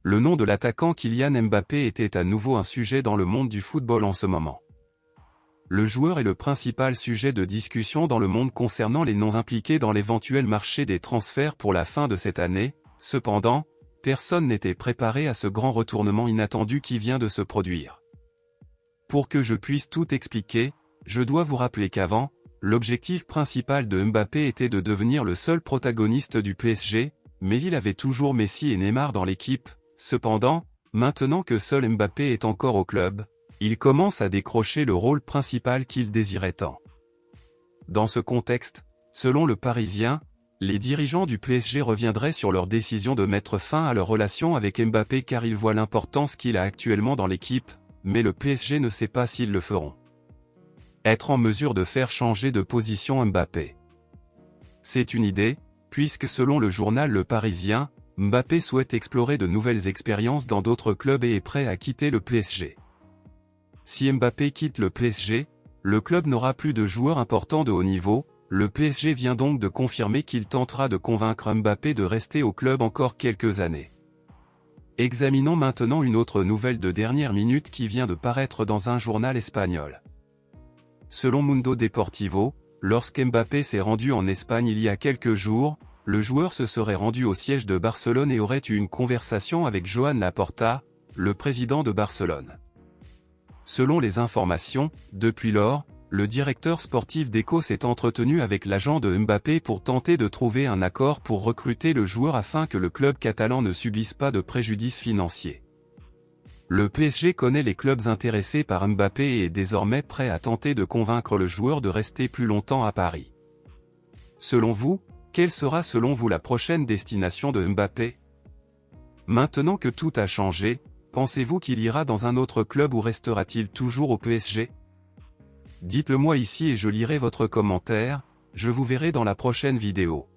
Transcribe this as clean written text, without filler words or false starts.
le nom de l'attaquant Kylian Mbappé était à nouveau un sujet dans le monde du football en ce moment. Le joueur est le principal sujet de discussion dans le monde concernant les noms impliqués dans l'éventuel marché des transferts pour la fin de cette année. Cependant, personne n'était préparé à ce grand retournement inattendu qui vient de se produire. Pour que je puisse tout expliquer, je dois vous rappeler qu'avant, l'objectif principal de Mbappé était de devenir le seul protagoniste du PSG, mais il avait toujours Messi et Neymar dans l'équipe. Cependant, maintenant que seul Mbappé est encore au club, il commence à décrocher le rôle principal qu'il désirait tant. Dans ce contexte, selon le Parisien, les dirigeants du PSG reviendraient sur leur décision de mettre fin à leur relation avec Mbappé car ils voient l'importance qu'il a actuellement dans l'équipe, mais le PSG ne sait pas s'ils le feront. Être en mesure de faire changer de position Mbappé. C'est une idée, puisque selon le journal Le Parisien, Mbappé souhaite explorer de nouvelles expériences dans d'autres clubs et est prêt à quitter le PSG. Si Mbappé quitte le PSG, le club n'aura plus de joueurs importants de haut niveau. Le PSG vient donc de confirmer qu'il tentera de convaincre Mbappé de rester au club encore quelques années. Examinons maintenant une autre nouvelle de dernière minute qui vient de paraître dans un journal espagnol. Selon Mundo Deportivo, lorsqu'Mbappé s'est rendu en Espagne il y a quelques jours, le joueur se serait rendu au siège de Barcelone et aurait eu une conversation avec Joan Laporta, le président de Barcelone. Selon les informations, depuis lors, le directeur sportif d'Eco s'est entretenu avec l'agent de Mbappé pour tenter de trouver un accord pour recruter le joueur afin que le club catalan ne subisse pas de préjudice financier. Le PSG connaît les clubs intéressés par Mbappé et est désormais prêt à tenter de convaincre le joueur de rester plus longtemps à Paris. Selon vous, quelle sera selon vous la prochaine destination de Mbappé? Maintenant que tout a changé, pensez-vous qu'il ira dans un autre club ou restera-t-il toujours au PSG? Dites-le moi ici et je lirai votre commentaire, je vous verrai dans la prochaine vidéo.